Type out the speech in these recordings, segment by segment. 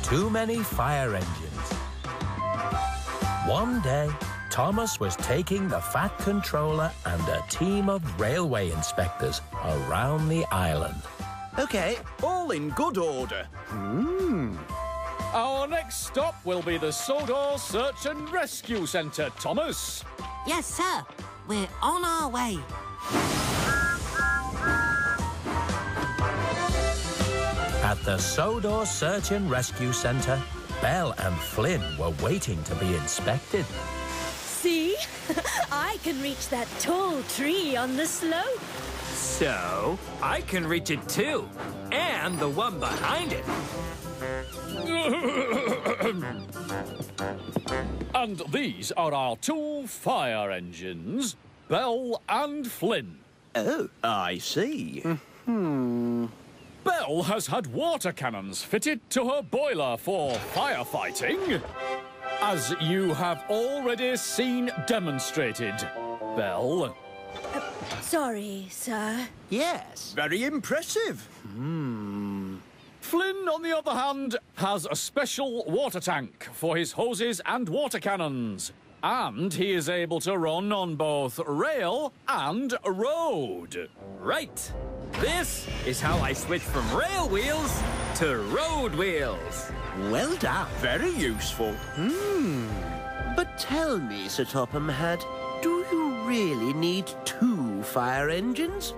too many fire engines. One day, Thomas was taking the Fat Controller and a team of railway inspectors around the island. OK, all in good order. Our next stop will be the Sodor Search and Rescue Centre, Thomas. Yes, sir. We're on our way. At the Sodor Search and Rescue Centre, Belle and Flynn were waiting to be inspected. See? I can reach that tall tree on the slope. So, I can reach it too. And the one behind it. And these are our two fire engines, Belle and Flynn. Oh, I see. Belle has had water cannons fitted to her boiler for firefighting, as you have already seen demonstrated, Belle. Sorry, sir. Yes, very impressive. Flynn, on the other hand, has a special water tank for his hoses and water cannons. And he is able to run on both rail and road. Right. This is how I switch from rail wheels to road wheels. Well done. Very useful. But tell me, Sir Topham Hatt, do you really need 2 fire engines?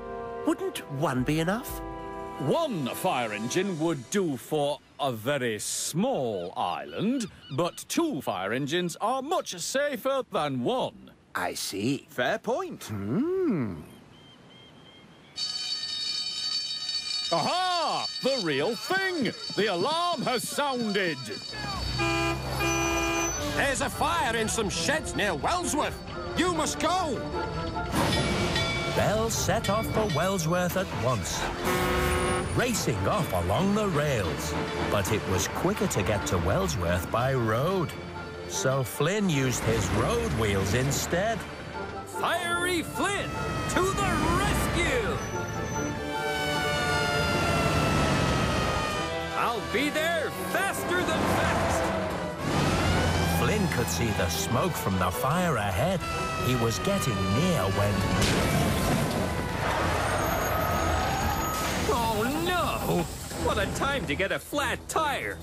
Wouldn't one be enough? One fire engine would do for a very small island, but 2 fire engines are much safer than one. I see. Fair point. Aha! The real thing! The alarm has sounded! There's a fire in some sheds near Wellsworth. You must go. Belle set off for Wellsworth at once, racing off along the rails. But it was quicker to get to Wellsworth by road, so Flynn used his road wheels instead. Fiery Flynn, to the rescue! I'll be there faster than fast! Flynn could see the smoke from the fire ahead. He was getting near when... Oh, no! What a time to get a flat tire!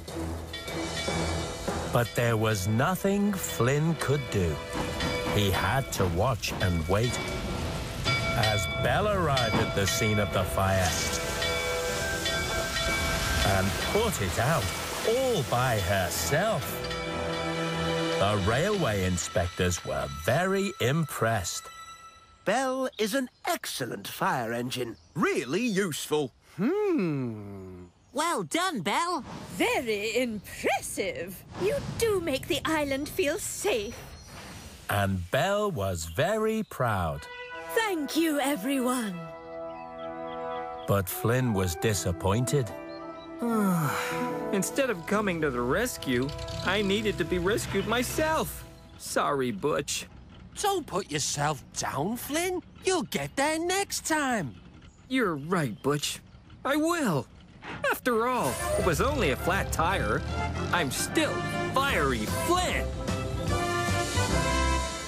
But there was nothing Flynn could do. He had to watch and wait. As Belle arrived at the scene of the fire and put it out all by herself. The railway inspectors were very impressed. Belle is an excellent fire engine. Really useful. Well done, Belle. Very impressive. You do make the island feel safe. And Belle was very proud. Thank you, everyone. But Flynn was disappointed. Instead of coming to the rescue, I needed to be rescued myself. Sorry, Butch. Don't put yourself down, Flynn. You'll get there next time. You're right, Butch. I will. After all, it was only a flat tire. I'm still Fiery Flynn.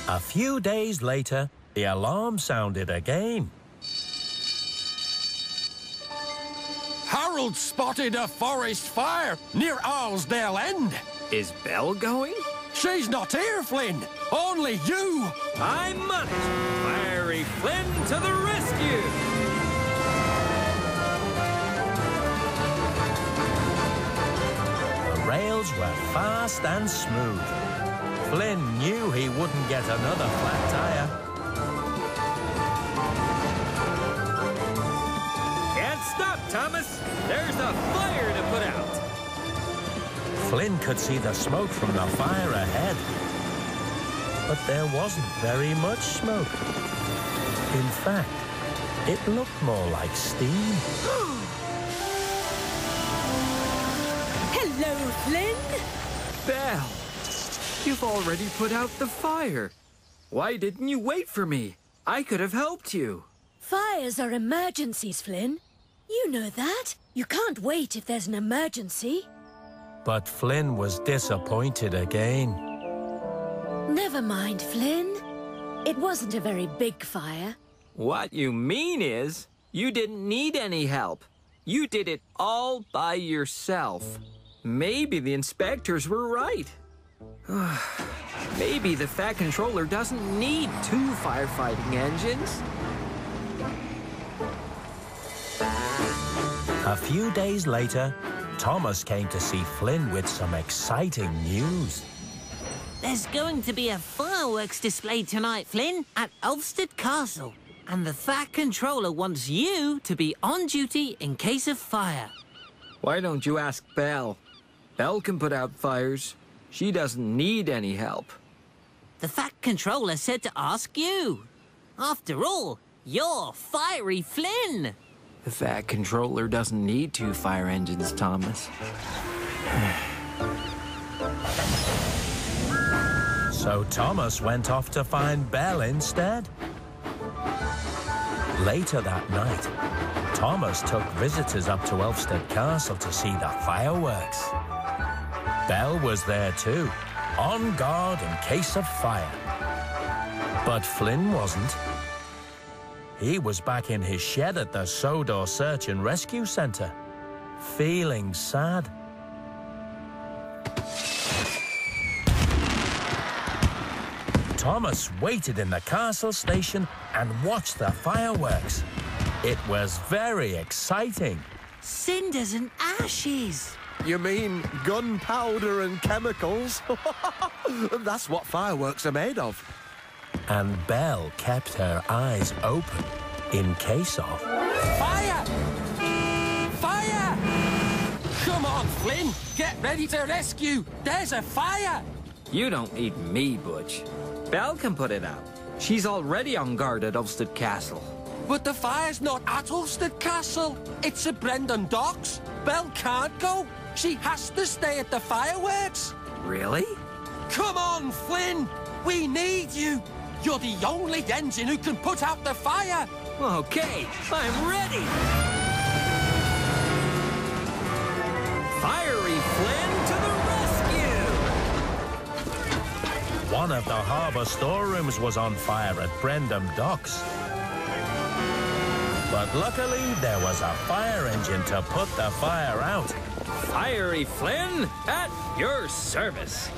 A few days later, the alarm sounded again. Harold spotted a forest fire near Arlesdale End. Is Belle going? She's not here, Flynn. Only you. I'm on it. Fiery Flynn to the rescue. The rails were fast and smooth. Flynn knew he wouldn't get another flat tire. Can't stop, Thomas. There's a fire to put out. Flynn could see the smoke from the fire ahead. But there wasn't very much smoke. In fact, it looked more like steam. Hello, Flynn. Belle, you've already put out the fire. Why didn't you wait for me? I could have helped you. Fires are emergencies, Flynn. You know that. You can't wait if there's an emergency. But Flynn was disappointed again. Never mind, Flynn. It wasn't a very big fire. What you mean is, you didn't need any help. You did it all by yourself. Maybe the inspectors were right. Maybe the Fat Controller doesn't need 2 firefighting engines. A few days later, Thomas came to see Flynn with some exciting news. There's going to be a fireworks display tonight, Flynn, at Ulfstead Castle. And the Fat Controller wants you to be on duty in case of fire. Why don't you ask Belle? Belle can put out fires. She doesn't need any help. The Fat Controller said to ask you. After all, you're Fiery Flynn. The Fat Controller doesn't need 2 fire engines, Thomas. So Thomas went off to find Belle instead. Later that night, Thomas took visitors up to Ulfstead Castle to see the fireworks. Belle was there too, on guard in case of fire. But Flynn wasn't. He was back in his shed at the Sodor Search and Rescue Centre, feeling sad. Thomas waited in the castle station and watched the fireworks. It was very exciting. Cinders and ashes. You mean gunpowder and chemicals? That's what fireworks are made of. And Belle kept her eyes open in case of... Fire! Fire! Come on, Flynn! Get ready to rescue! There's a fire! You don't need me, Butch. Belle can put it out. She's already on guard at Ulfstead Castle. But the fire's not at Ulfstead Castle. It's at Brendan Docks. Belle can't go. She has to stay at the fireworks. Really? Come on, Flynn! We need you! You're the only engine who can put out the fire! Okay, I'm ready! Fiery Flynn to the rescue! One of the harbour storerooms was on fire at Brendam Docks. But luckily, there was a fire engine to put the fire out. Fiery Flynn, at your service.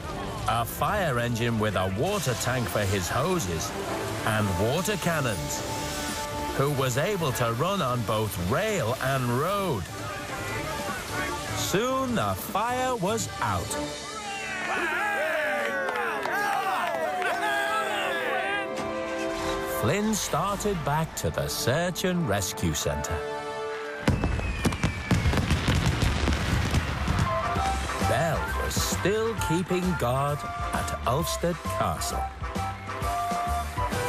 A fire engine with a water tank for his hoses and water cannons, who was able to run on both rail and road. Soon the fire was out. Flynn started back to the Search and Rescue Centre. Belle was still keeping guard at Ulfstead Castle.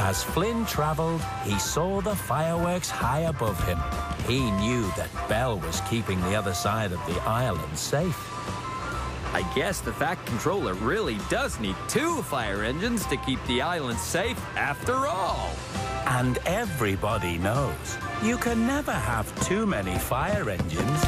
As Flynn travelled, he saw the fireworks high above him. He knew that Belle was keeping the other side of the island safe. I guess the Fat Controller really does need 2 fire engines to keep the island safe after all. And everybody knows you can never have too many fire engines.